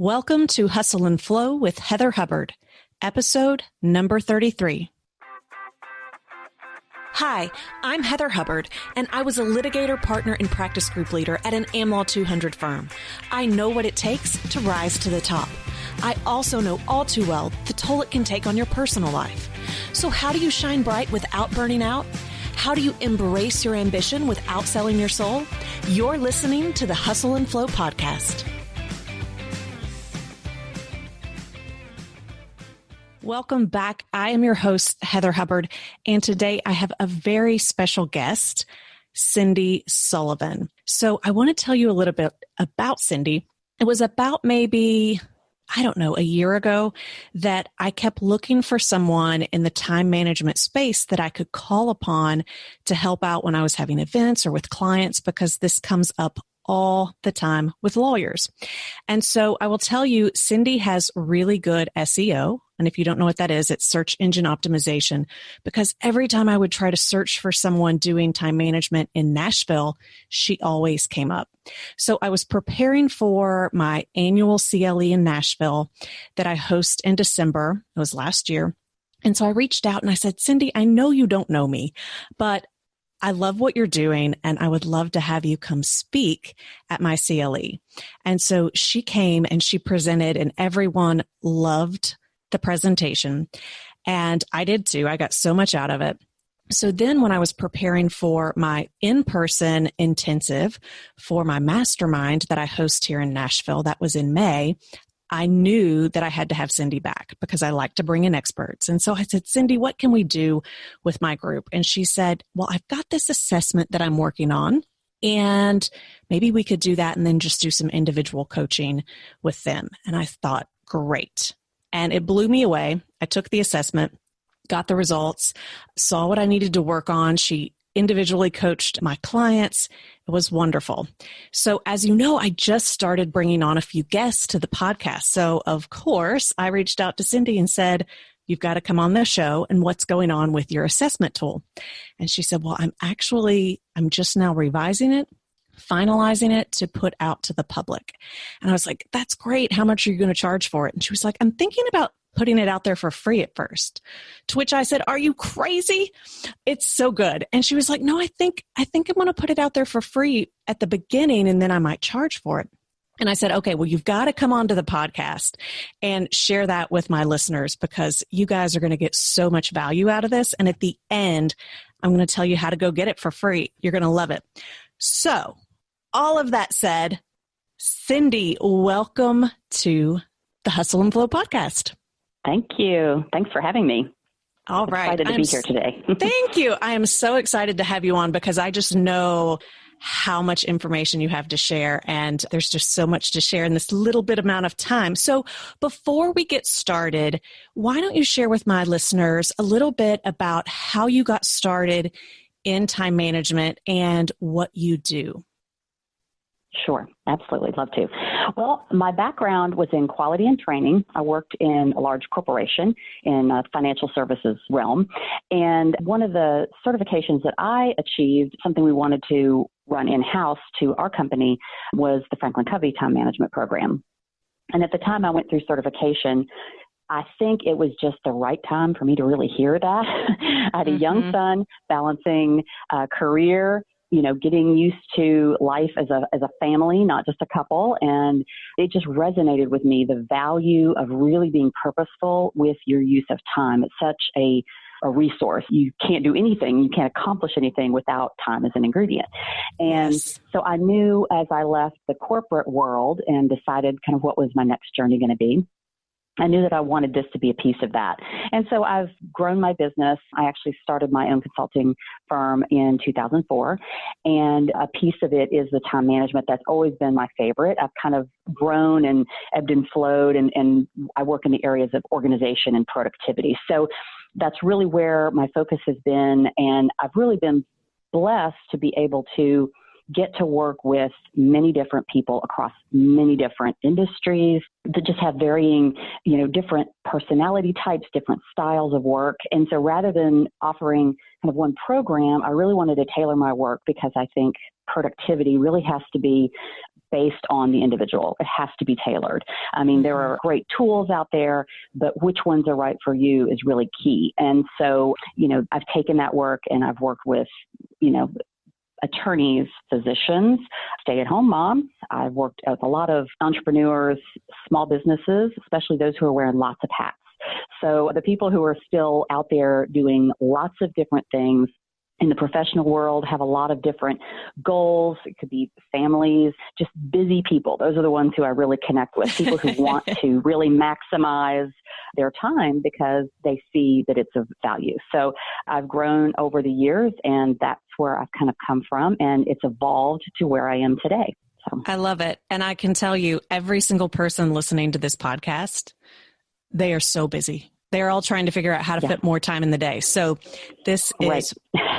Welcome to Hustle and Flow with Heather Hubbard, episode number 33. Hi, I'm Heather Hubbard, and I was a litigator, partner, and practice group leader at an AmLaw 200 firm. I know what it takes to rise to the top. I also know all too well the toll it can take on your personal life. So how do you shine bright without burning out? How do you embrace your ambition without selling your soul? You're listening to the Hustle and Flow podcast. Welcome back. I am your host, Heather Hubbard, and today I have a very special guest, Cindy Sullivan. So I want to tell you a little bit about Cindy. It was about maybe, a year ago that I kept looking for someone in the time management space that I could call upon to help out when I was having events or with clients, because this comes up all the time with lawyers. And so I will tell you, Cindy has really good SEO. And if you don't know what that is, it's search engine optimization, because every time I would try to search for someone doing time management in Nashville, she always came up. So I was preparing for my annual CLE in Nashville that I host in December. It was last year. And so I reached out and I said, Cindy, I know you don't know me, but I love what you're doing, and I would love to have you come speak at my CLE. And so she came and she presented, and everyone loved the presentation. And I did too. I got so much out of it. So then when I was preparing for my in-person intensive for my mastermind that I host here in Nashville, that was in May, I knew that I had to have Cindy back because I like to bring in experts. And so I said, Cindy, what can we do with my group? And she said, well, I've got this assessment that I'm working on, and maybe we could do that and then just do some individual coaching with them. And I thought, great. And it blew me away. I took the assessment, got the results, saw what I needed to work on. She individually coached my clients. It was wonderful. So as you know, I just started bringing on a few guests to the podcast. So of course, I reached out to Cindy and said, you've got to come on the show, and what's going on with your assessment tool? And she said, well, I'm just now revising it, finalizing it to put out to the public. And I was like, that's great. How much are you going to charge for it? And she was like, I'm thinking about putting it out there for free at first. To which I said, are you crazy? It's so good. And she was like, no, I think I'm going to put it out there for free at the beginning, and then I might charge for it. And I said, okay, well, you've got to come onto the podcast and share that with my listeners, because you guys are going to get so much value out of this. And at the end, I'm going to tell you how to go get it for free. You're going to love it. So all of that said, Cindy, welcome to the Hustle and Flow podcast. Thank you. Thanks for having me. All right. Excited to be here today. Thank you. I am so excited to have you on, because I just know how much information you have to share, and there's just so much to share in this little bit amount of time. So before we get started, why don't you share with my listeners a little bit about how you got started in time management and what you do? Sure. Absolutely. Love to. Well, my background was in quality and training. I worked in a large corporation in financial services realm. And one of the certifications that I achieved, something we wanted to run in-house to our company, was the Franklin Covey Time Management Program. And at the time I went through certification, I think it was just the right time for me to really hear that. I had a young son, balancing career, getting used to life as a family, not just a couple. And it just resonated with me, the value of really being purposeful with your use of time. It's such a resource. You can't do anything. You can't accomplish anything without time as an ingredient. And so I knew as I left the corporate world and decided kind of what was my next journey going to be, I knew that I wanted this to be a piece of that. And so I've grown my business. I actually started my own consulting firm in 2004. And a piece of it is the time management. That's always been my favorite. I've kind of grown and ebbed and flowed, and I work in the areas of organization and productivity. So that's really where my focus has been. And I've really been blessed to be able to get to work with many different people across many different industries that just have varying, different personality types, different styles of work. And so rather than offering kind of one program, I really wanted to tailor my work, because I think productivity really has to be based on the individual. It has to be tailored. I mean, there are great tools out there, but which ones are right for you is really key. And so, I've taken that work and I've worked with, attorneys, physicians, stay-at-home moms. I've worked with a lot of entrepreneurs, small businesses, especially those who are wearing lots of hats. So the people who are still out there doing lots of different things in the professional world, have a lot of different goals. It could be families, just busy people. Those are the ones who I really connect with, people who want to really maximize their time because they see that it's of value. So I've grown over the years, and that's where I've kind of come from, and it's evolved to where I am today. So I love it. And I can tell you, every single person listening to this podcast, they are so busy. They're all trying to figure out how to fit more time in the day. So this is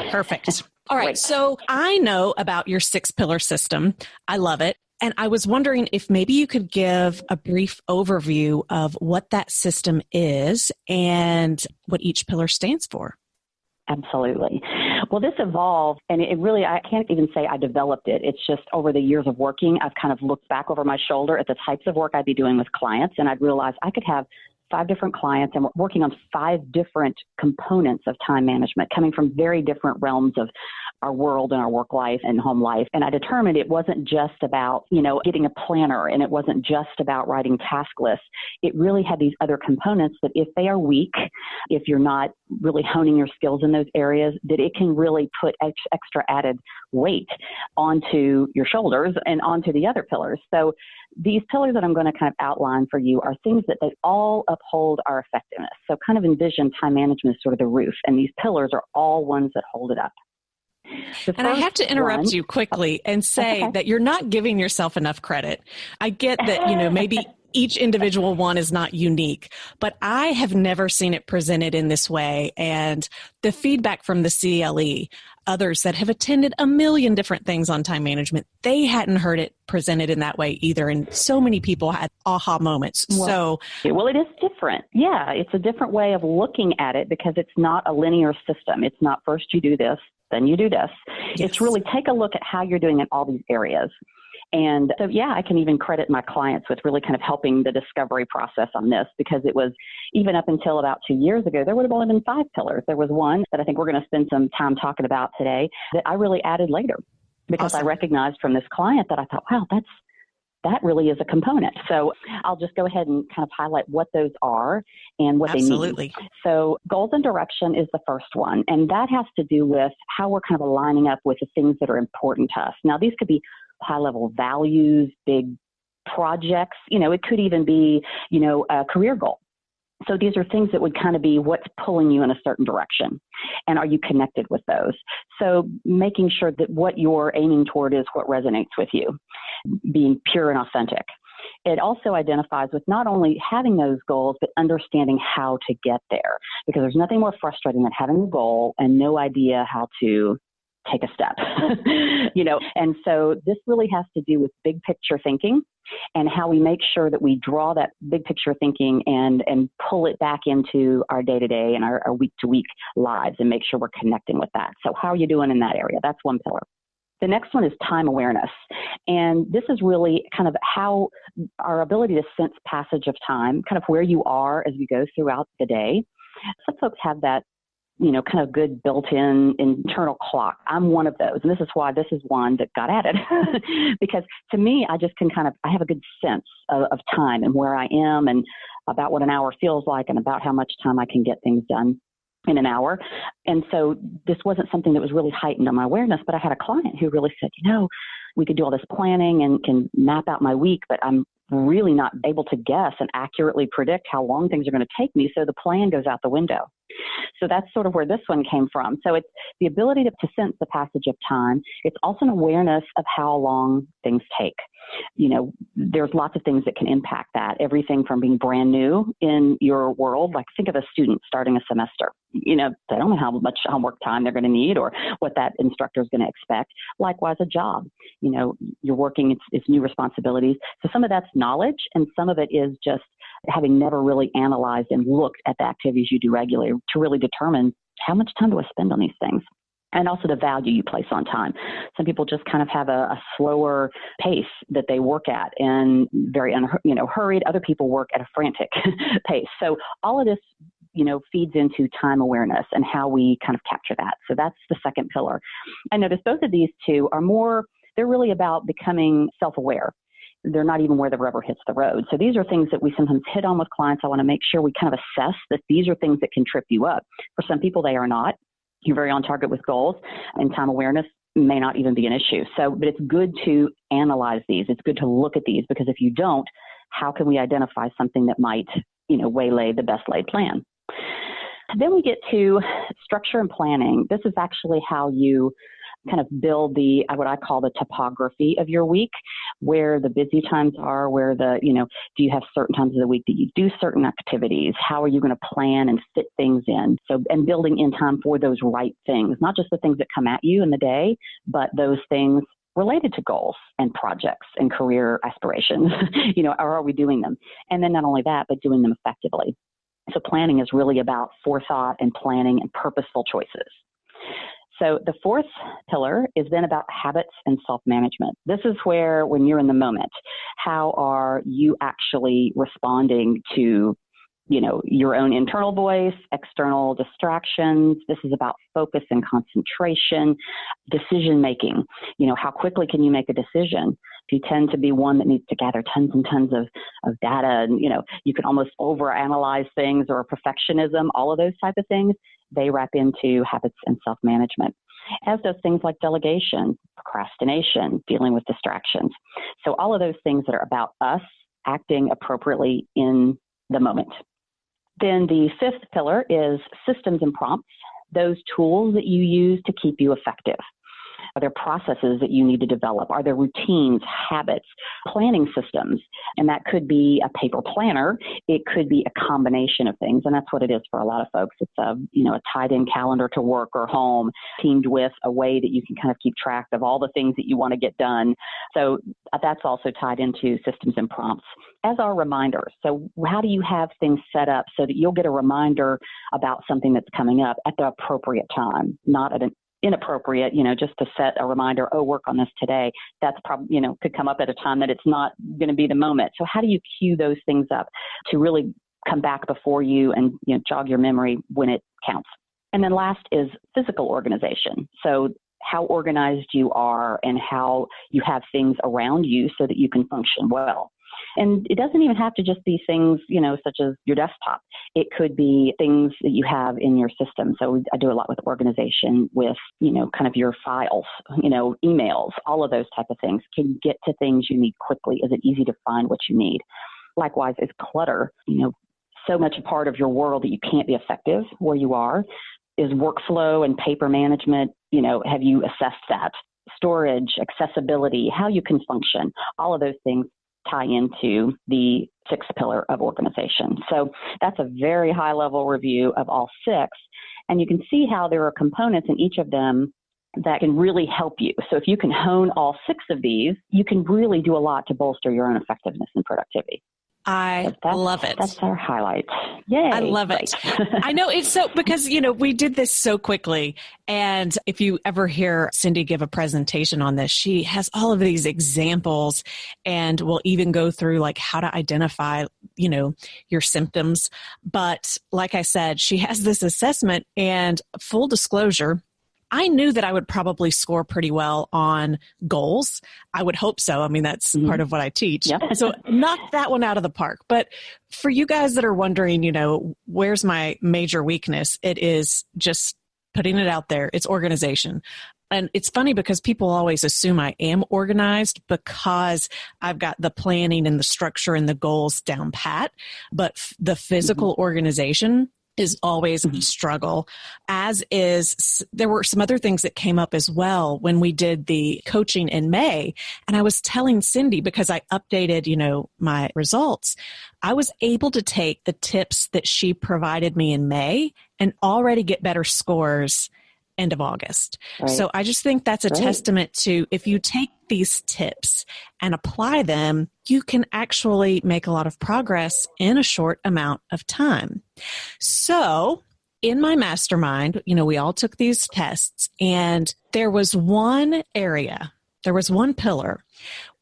perfect. All right. So I know about your 6-pillar system. I love it. And I was wondering if maybe you could give a brief overview of what that system is and what each pillar stands for. Absolutely. Well, this evolved, and it really, I can't even say I developed it. It's just over the years of working, I've kind of looked back over my shoulder at the types of work I'd be doing with clients, and I'd realize I could have 5 different clients and we're working on 5 different components of time management coming from very different realms of our world and our work life and home life. And I determined it wasn't just about, getting a planner, and it wasn't just about writing task lists. It really had these other components that if they are weak, if you're not really honing your skills in those areas, that it can really put extra added weight onto your shoulders and onto the other pillars. So these pillars that I'm going to kind of outline for you are things that they all uphold our effectiveness. So kind of envision time management as sort of the roof, and these pillars are all ones that hold it up. And I have to interrupt you quickly and say that you're not giving yourself enough credit. I get that, maybe each individual one is not unique, but I have never seen it presented in this way. And the feedback from the CLE, others that have attended a million different things on time management, they hadn't heard it presented in that way either. And so many people had aha moments. Well, it is different. Yeah, it's a different way of looking at it because it's not a linear system. It's not first you do this, then you do this. Yes. It's really take a look at how you're doing in all these areas. And so, I can even credit my clients with really kind of helping the discovery process on this, because it was even up until about 2 years ago, there would have only been 5 pillars. There was one that I think we're going to spend some time talking about today that I really added later because I recognized from this client that I thought, wow, that really is a component. So I'll just go ahead and kind of highlight what those are and what they mean. So goals and direction is the first one. And that has to do with how we're kind of aligning up with the things that are important to us. Now, these could be high-level values, big projects. It could even be, a career goal. So these are things that would kind of be what's pulling you in a certain direction. And are you connected with those? So making sure that what you're aiming toward is what resonates with you, being pure and authentic. It also identifies with not only having those goals, but understanding how to get there. Because there's nothing more frustrating than having a goal and no idea how to take a step, and so this really has to do with big picture thinking and how we make sure that we draw that big picture thinking and pull it back into our day-to-day and our week-to-week lives and make sure we're connecting with that. So how are you doing in that area? That's one pillar. The next one is time awareness. And this is really kind of how our ability to sense passage of time, kind of where you are as we go throughout the day. Some folks have that kind of good built-in internal clock. I'm one of those. And this is why this is one that got added. Because to me, I just can I have a good sense of time and where I am and about what an hour feels like and about how much time I can get things done in an hour. And so this wasn't something that was really heightened on my awareness, but I had a client who really said, we could do all this planning and can map out my week, but I'm really not able to guess and accurately predict how long things are going to take me. So the plan goes out the window. So that's sort of where this one came from. So it's the ability to sense the passage of time. It's also an awareness of how long things take. There's lots of things that can impact that. Everything from being brand new in your world, like think of a student starting a semester. They don't know how much homework time they're going to need or what that instructor is going to expect. Likewise, a job. You're working, it's new responsibilities. So some of that's knowledge and some of it is just having never really analyzed and looked at the activities you do regularly to really determine how much time do I spend on these things. and also the value you place on time. Some people just kind of have a slower pace that they work at and very hurried. Other people work at a frantic pace. So all of this, feeds into time awareness and how we kind of capture that. So that's the second pillar. I notice both of these two they're really about becoming self-aware. They're not even where the rubber hits the road. So these are things that we sometimes hit on with clients. I want to make sure we kind of assess that these are things that can trip you up. For some people, they are not. You're very on target with goals, and time awareness may not even be an issue. But it's good to analyze these. It's good to look at these, because if you don't, how can we identify something that might, waylay the best laid plan? Then we get to structure and planning. This is actually how you kind of build what I call the topography of your week, where the busy times are, where do you have certain times of the week that you do certain activities? How are you going to plan and fit things in? So, and building in time for those right things, not just the things that come at you in the day, but those things related to goals and projects and career aspirations, or are we doing them? And then not only that, but doing them effectively. So planning is really about forethought and planning and purposeful choices. So the fourth pillar is then about habits and self-management. This is where, when you're in the moment, how are you actually responding to, your own internal voice, external distractions? This is about focus and concentration, decision-making. How quickly can you make a decision? If you tend to be one that needs to gather tons and tons of data, and, you can almost overanalyze things, or perfectionism, all of those type of things, they wrap into habits and self-management, as does things like delegation, procrastination, dealing with distractions. So all of those things that are about us acting appropriately in the moment. Then the fifth pillar is systems and prompts, those tools that you use to keep you effective. Are there processes that you need to develop? Are there routines, habits, planning systems? And that could be a paper planner. It could be a combination of things. And that's what it is for a lot of folks. It's a tied-in calendar to work or home, teamed with a way that you can kind of keep track of all the things that you want to get done. So that's also tied into systems and prompts, as are reminders. So how do you have things set up so that you'll get a reminder about something that's coming up at the appropriate time, not at an inappropriate, just to set a reminder, work on this today. That's probably, could come up at a time that it's not going to be the moment. So how do you cue those things up to really come back before you and, jog your memory when it counts? And then last is physical organization. So how organized you are and how you have things around you so that you can function well. And it doesn't even have to just be things, such as your desktop. It could be things that you have in your system. So I do a lot with organization with, kind of your files, emails, all of those type of things. Can you get to things you need quickly? Is it easy to find what you need? Likewise, is clutter, so much a part of your world that you can't be effective where you are? Is workflow and paper management, have you assessed that? Storage, accessibility, how you can function, all of those things tie into the sixth pillar of organization. So that's a very high level review of all six. And you can see how there are components in each of them that can really help you. So if you can hone all six of these, you can really do a lot to bolster your own effectiveness and productivity. I love it. That's our highlight. Yay. I love it. I know it's so, because, we did this so quickly. And if you ever hear Cindy give a presentation on this, she has all of these examples, and will even go through like how to identify, your symptoms. But like I said, she has this assessment, and full disclosure, I knew that I would probably score pretty well on goals. I would hope so. I mean, that's part of what I teach. Yep. So knocked that one out of the park. But for you guys that are wondering, where's my major weakness? It is just putting it out there. It's organization. And it's funny because people always assume I am organized because I've got the planning and the structure and the goals down pat. But the physical organization is always a struggle, there were some other things that came up as well when we did the coaching in May. And I was telling Cindy, because I updated, my results, I was able to take the tips that she provided me in May and already get better scores end of August. Right. So I just think that's a testament to, if you take these tips and apply them, you can actually make a lot of progress in a short amount of time. So in my mastermind, we all took these tests, and there was one area, there was one pillar.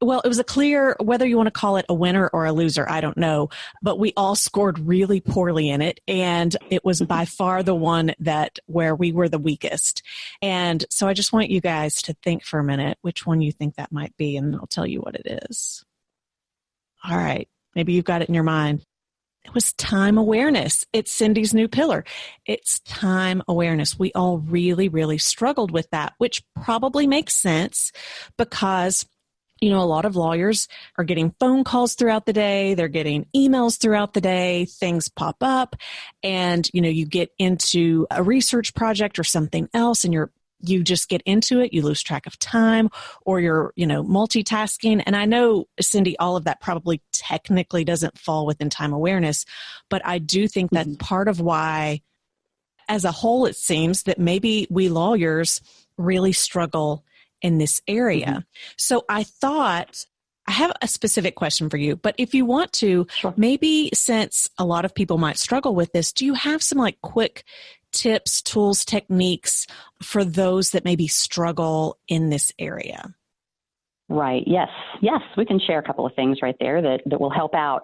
Well, it was a clear, whether you want to call it a winner or a loser, I don't know, but we all scored really poorly in it. And it was by far the one where we were the weakest. And so I just want you guys to think for a minute which one you think that might be, and I'll tell you what it is. All right. Maybe you've got it in your mind. It was time awareness. It's Cindy's new pillar. It's time awareness. We all really, really struggled with that, which probably makes sense because, a lot of lawyers are getting phone calls throughout the day. They're getting emails throughout the day. Things pop up and, you get into a research project or something else and you just get into it, you lose track of time, or you're, multitasking. And I know, Cindy, all of that probably technically doesn't fall within time awareness, but I do think that's part of why, as a whole, it seems that maybe we lawyers really struggle in this area. So I thought, I have a specific question for you, but if you want to, Sure. Maybe since a lot of people might struggle with this, do you have some quick tips, tools, techniques for those that maybe struggle in this area? Right. Yes. We can share a couple of things right there that will help out.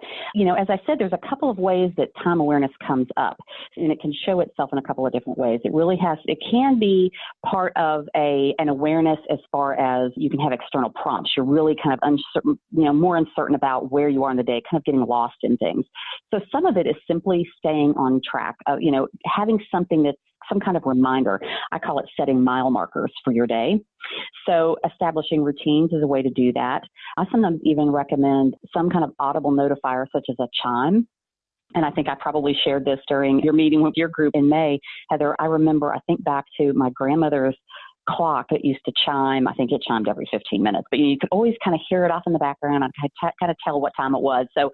As I said, there's a couple of ways that time awareness comes up, and it can show itself in a couple of different ways. It can be part of an awareness as far as you can have external prompts. You're really kind of uncertain, more uncertain about where you are in the day, kind of getting lost in things. So some of it is simply staying on track of, having something that's some kind of reminder. I call it setting mile markers for your day. So establishing routines is a way to do that. I sometimes even recommend some kind of audible notifier, such as a chime. And I think I probably shared this during your meeting with your group in May, Heather. I think back to my grandmother's clock that used to chime. I think it chimed every 15 minutes, but you could always kind of hear it off in the background and kind of tell what time it was. So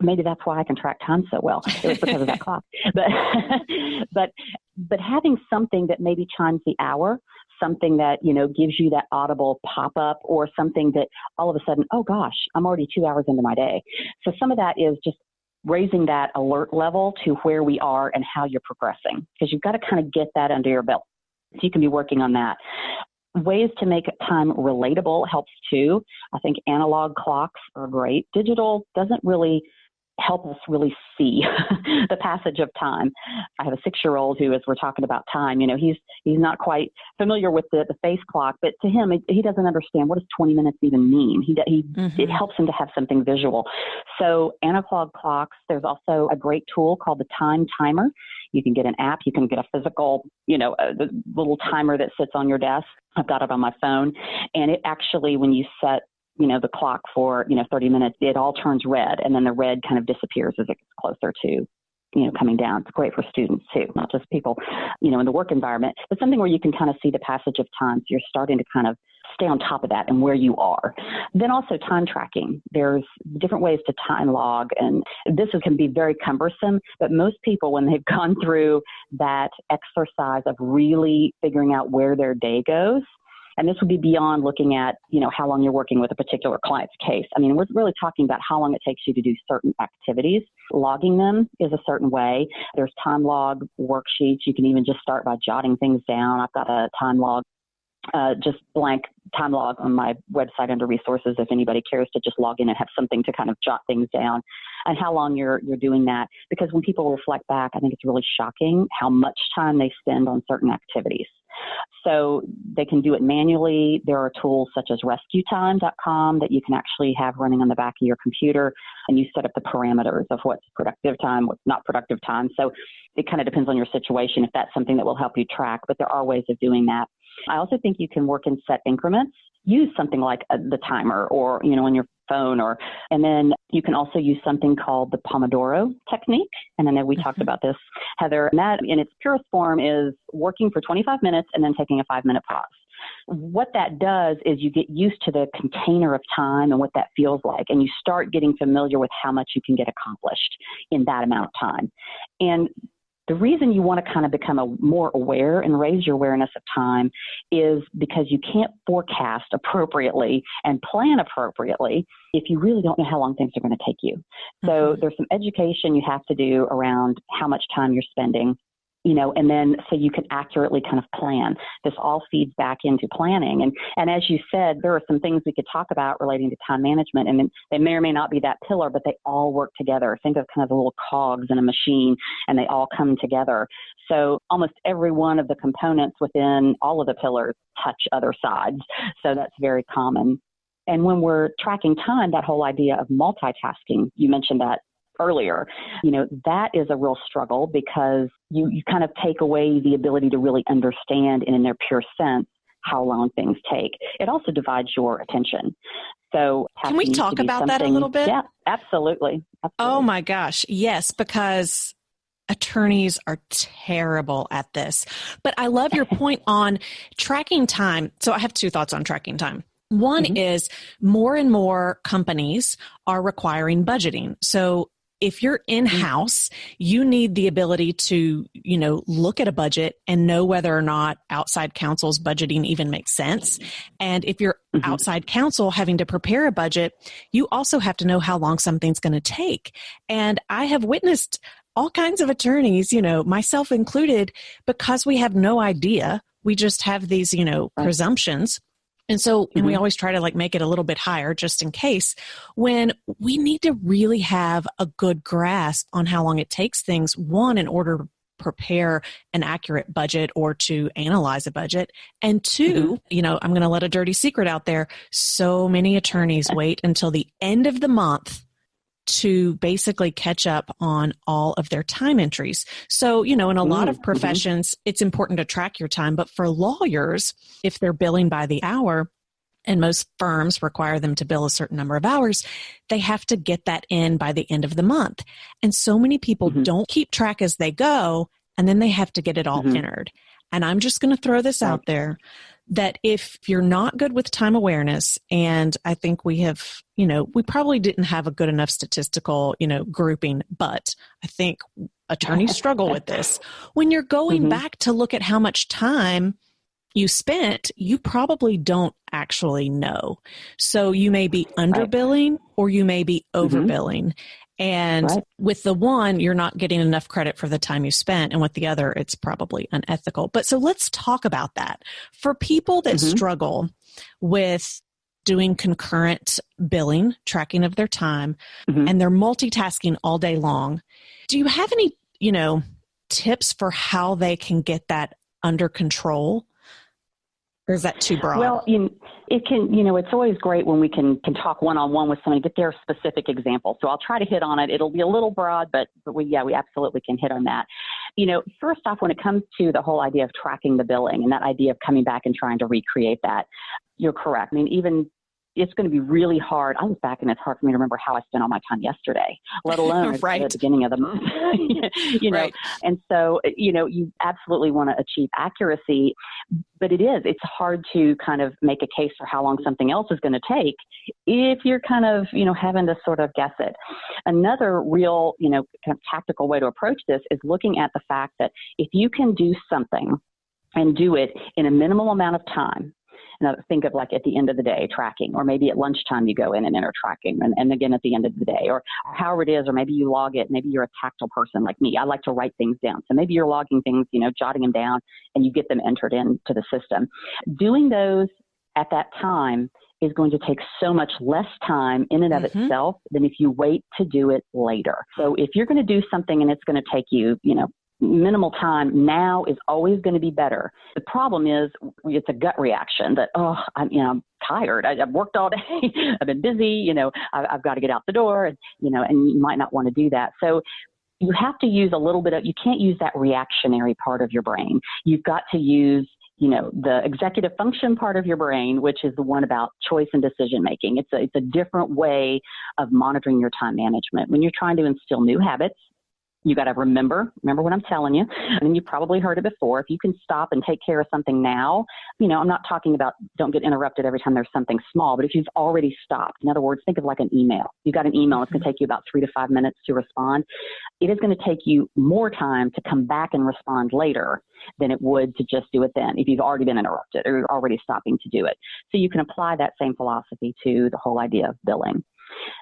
maybe that's why I can track time so well. It was because of that clock. But having something that maybe chimes the hour, something that, gives you that audible pop-up, or something that all of a sudden, oh gosh, I'm already 2 hours into my day. So some of that is just raising that alert level to where we are and how you're progressing, because you've got to kind of get that under your belt. So you can be working on that. Ways to make time relatable helps too. I think analog clocks are great. Digital doesn't really help us really see the passage of time. I have a 6-year-old who, as we're talking about time, he's not quite familiar with the face clock, but to him, he doesn't understand, what does 20 minutes even mean? It helps him to have something visual. So analog clocks, there's also a great tool called the Time Timer. You can get an app, you can get a physical, the little timer that sits on your desk. I've got it on my phone, and it actually, when you set the clock for, 30 minutes, it all turns red, and then the red kind of disappears as it gets closer to, coming down. It's great for students too, not just people, in the work environment, but something where you can kind of see the passage of time. So you're starting to kind of stay on top of that and where you are. Then also time tracking. There's different ways to time log, and this can be very cumbersome, but most people, when they've gone through that exercise of really figuring out where their day goes, and this would be beyond looking at, how long you're working with a particular client's case. I mean, we're really talking about how long it takes you to do certain activities. Logging them is a certain way. There's time log worksheets. You can even just start by jotting things down. I've got a time log, just blank time log on my website under resources if anybody cares to just log in and have something to kind of jot things down, and how long you're doing that. Because when people reflect back, I think it's really shocking how much time they spend on certain activities. So they can do it manually. There are tools such as rescuetime.com that you can actually have running on the back of your computer, and you set up the parameters of what's productive time, what's not productive time. So it kind of depends on your situation if that's something that will help you track, but there are ways of doing that. I also think you can work in set increments. Use something like the timer, or, on your phone, and then you can also use something called the Pomodoro technique. And I know we talked about this, Heather, and that in its purest form is working for 25 minutes and then taking a 5-minute pause. What that does is you get used to the container of time and what that feels like, and you start getting familiar with how much you can get accomplished in that amount of time. And the reason you want to kind of become more aware and raise your awareness of time is because you can't forecast appropriately and plan appropriately if you really don't know how long things are going to take you. So there's some education you have to do around how much time you're spending. and then so you can accurately kind of plan. This all feeds back into planning. And as you said, there are some things we could talk about relating to time management, and they may or may not be that pillar, but they all work together. Think of kind of the little cogs in a machine, and they all come together. So almost every one of the components within all of the pillars touch other sides. So that's very common. And when we're tracking time, that whole idea of multitasking, you mentioned that earlier, that is a real struggle because you kind of take away the ability to really understand in their pure sense how long things take. It also divides your attention. So can we talk about that a little bit? Yeah, absolutely. Oh my gosh. Yes, because attorneys are terrible at this. But I love your point on tracking time. So I have two thoughts on tracking time. One is more and more companies are requiring budgeting. So if you're in-house, you need the ability to, look at a budget and know whether or not outside counsel's budgeting even makes sense. And if you're outside counsel having to prepare a budget, you also have to know how long something's going to take. And I have witnessed all kinds of attorneys, myself included, because we have no idea. We just have these, presumptions. And so, and we always try to make it a little bit higher just in case, when we need to really have a good grasp on how long it takes things, one, in order to prepare an accurate budget or to analyze a budget. And two, I'm going to let a dirty secret out there. So many attorneys wait until the end of the month to basically catch up on all of their time entries. So, in a lot of professions, it's important to track your time. But for lawyers, if they're billing by the hour, and most firms require them to bill a certain number of hours, they have to get that in by the end of the month. And so many people don't keep track as they go, and then they have to get it all entered. And I'm just going to throw this out there, that if you're not good with time awareness, and I think we have, we probably didn't have a good enough statistical, grouping, but I think attorneys struggle with this. When you're going back to look at how much time you spent, you probably don't actually know. So you may be underbilling or you may be overbilling. And with the one, you're not getting enough credit for the time you spent. And with the other, it's probably unethical. But so let's talk about that. For people that struggle with doing concurrent billing, tracking of their time, and they're multitasking all day long, do you have any, tips for how they can get that under control? Or is that too broad? Well, it can, it's always great when we can talk one-on-one with somebody, get their specific example. So I'll try to hit on it. It'll be a little broad, but we absolutely can hit on that. First off, when it comes to the whole idea of tracking the billing and that idea of coming back and trying to recreate that, you're correct. Even it's going to be really hard. I was back and it's hard for me to remember how I spent all my time yesterday, let alone at the beginning of the month. And so, you absolutely want to achieve accuracy, but it's hard to kind of make a case for how long something else is going to take if you're kind of, having to sort of guess it. Another real, kind of tactical way to approach this is looking at the fact that if you can do something and do it in a minimal amount of time, now think of at the end of the day tracking, or maybe at lunchtime you go in and enter tracking, and again at the end of the day, or however it is, or maybe you log it. Maybe you're a tactile person like me. I like to write things down. So maybe you're logging things, jotting them down, and you get them entered into the system. Doing those at that time is going to take so much less time in and of itself than if you wait to do it later. So if you're going to do something and it's going to take you, minimal time, now is always going to be better. The problem is it's a gut reaction that, I'm tired. I've worked all day. I've been busy. I've got to get out the door, and you might not want to do that. So you have to use a little bit you can't use that reactionary part of your brain. You've got to use the executive function part of your brain, which is the one about choice and decision making. It's a different way of monitoring your time management. When you're trying to instill new habits, you got to remember what I'm telling you. And you probably heard it before. If you can stop and take care of something now, I'm not talking about don't get interrupted every time there's something small, but if you've already stopped, in other words, think of like an email. You got an email, it's going to take you about 3 to 5 minutes to respond. It is going to take you more time to come back and respond later than it would to just do it then if you've already been interrupted or you're already stopping to do it. So you can apply that same philosophy to the whole idea of billing.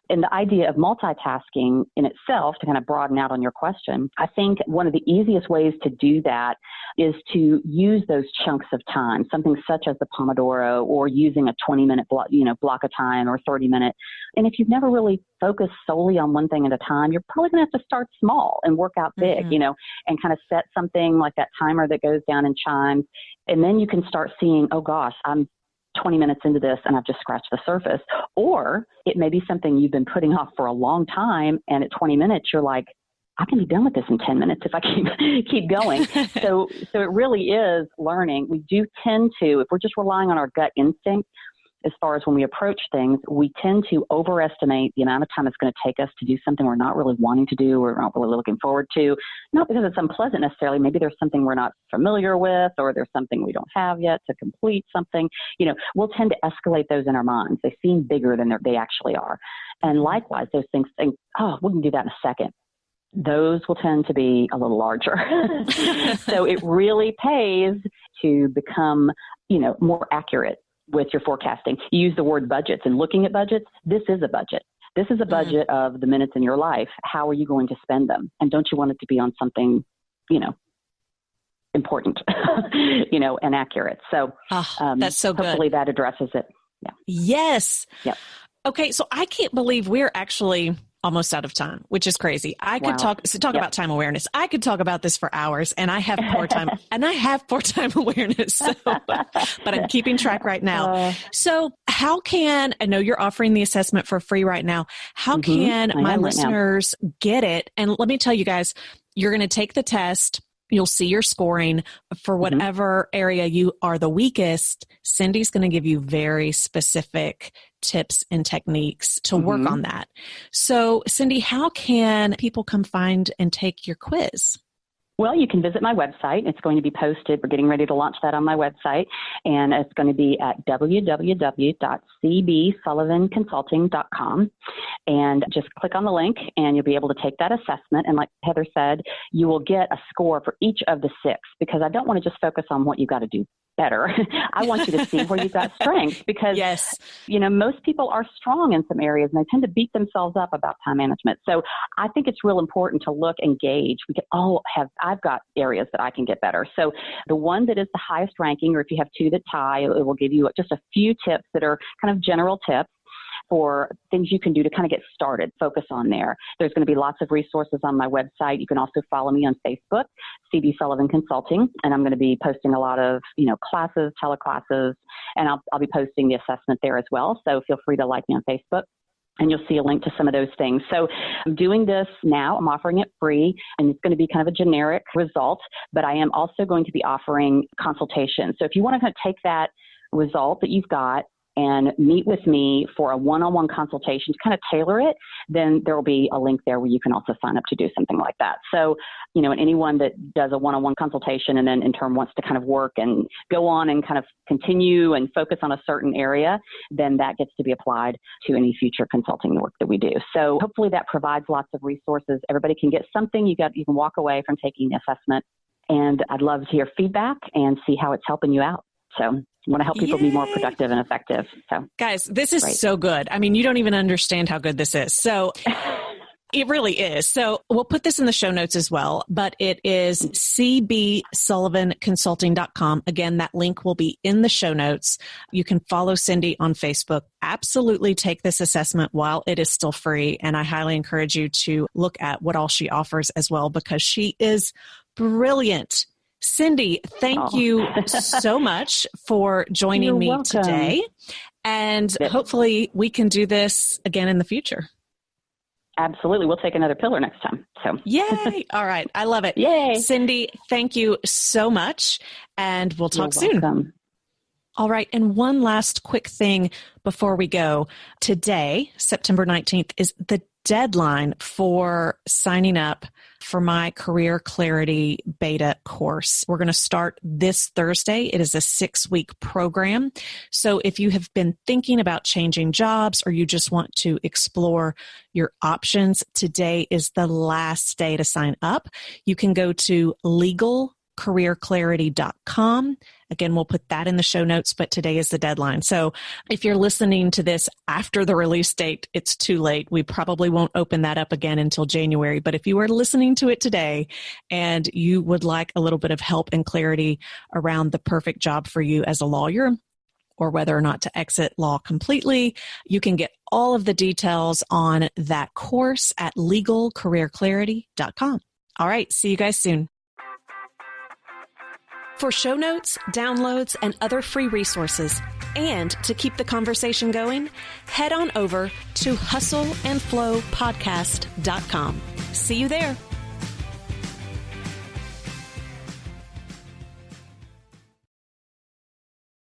And the idea of multitasking in itself, to kind of broaden out on your question, I think one of the easiest ways to do that is to use those chunks of time, something such as the Pomodoro, or using a 20-minute block of time, or 30-minute. And if you've never really focused solely on one thing at a time, you're probably going to have to start small and work out big, and kind of set something like that timer that goes down and chimes. And then you can start seeing, oh gosh, I'm 20 minutes into this and I've just scratched the surface. Or it may be something you've been putting off for a long time, and at 20 minutes, you're like, I can be done with this in 10 minutes if I keep going. So it really is learning. We do tend to, if we're just relying on our gut instinct, as far as when we approach things, we tend to overestimate the amount of time it's going to take us to do something we're not really wanting to do, or not really looking forward to. Not because it's unpleasant necessarily. Maybe there's something we're not familiar with, or there's something we don't have yet to complete something. We'll tend to escalate those in our minds. They seem bigger than they actually are. And likewise, those things think, oh, we can do that in a second. Those will tend to be a little larger. So it really pays to become, more accurate with your forecasting. You use the word budgets, and looking at budgets. This is a budget. This is a budget of the minutes in your life. How are you going to spend them? And don't you want it to be on something, important, and accurate. So that's so good. Hopefully that addresses it. Yeah. Yes. Yep. Okay. So I can't believe we're actually almost out of time, which is crazy. I could talk about time awareness. I could talk about this for hours, and I have poor time awareness. So, but I'm keeping track right now. So how can, I know you're offering the assessment for free right now. How can my listeners get it? And let me tell you guys, you're going to take the test. You'll see your scoring for whatever area you are the weakest. Cindy's going to give you very specific tips and techniques to work on that. So, Cindy, how can people come find and take your quiz? Well, you can visit my website. It's going to be posted. We're getting ready to launch that on my website. And it's going to be at www.cbsullivanconsulting.com. And just click on the link and you'll be able to take that assessment. And like Heather said, you will get a score for each of the 6, because I don't want to just focus on what you got to do better. I want you to see where you've got strengths, because, most people are strong in some areas and they tend to beat themselves up about time management. So I think it's real important to look and gauge. We can all have, I've got areas that I can get better. So the one that is the highest ranking, or if you have 2 that tie, it will give you just a few tips that are kind of general tips for things you can do to kind of get started, focus on there. There's going to be lots of resources on my website. You can also follow me on Facebook, Cindy Sullivan Consulting, and I'm going to be posting a lot of, classes, teleclasses, and I'll be posting the assessment there as well. So feel free to like me on Facebook, and you'll see a link to some of those things. So I'm doing this now. I'm offering it free, and it's going to be kind of a generic result, but I am also going to be offering consultation. So if you want to kind of take that result that you've got and meet with me for a one-on-one consultation to kind of tailor it, then there will be a link there where you can also sign up to do something like that. So, and anyone that does a one-on-one consultation and then in turn wants to kind of work and go on and kind of continue and focus on a certain area, then that gets to be applied to any future consulting work that we do. So hopefully that provides lots of resources. Everybody can get something. You can walk away from taking the assessment, and I'd love to hear feedback and see how it's helping you out. So I want to help people be more productive and effective. So, guys, this is so good. I mean, you don't even understand how good this is. So it really is. So we'll put this in the show notes as well, but it is cbsullivanconsulting.com. Again, that link will be in the show notes. You can follow Cindy on Facebook. Absolutely take this assessment while it is still free. And I highly encourage you to look at what all she offers as well, because she is brilliant. Cindy, thank you so much for joining me today. And hopefully we can do this again in the future. Absolutely. We'll take another pillar next time. So yay. All right. I love it. Yay. Cindy, thank you so much. And we'll talk soon. Welcome. All right. And one last quick thing before we go. Today, September 19th, is the deadline for signing up for my Career Clarity Beta course. We're going to start this Thursday. It is a 6-week program. So if you have been thinking about changing jobs, or you just want to explore your options, today is the last day to sign up. You can go to legalcareerclarity.com. Again, we'll put that in the show notes, but today is the deadline. So if you're listening to this after the release date, it's too late. We probably won't open that up again until January. But if you are listening to it today and you would like a little bit of help and clarity around the perfect job for you as a lawyer, or whether or not to exit law completely, you can get all of the details on that course at legalcareerclarity.com. All right. See you guys soon. For show notes, downloads, and other free resources, and to keep the conversation going, head on over to hustleandflowpodcast.com. See you there.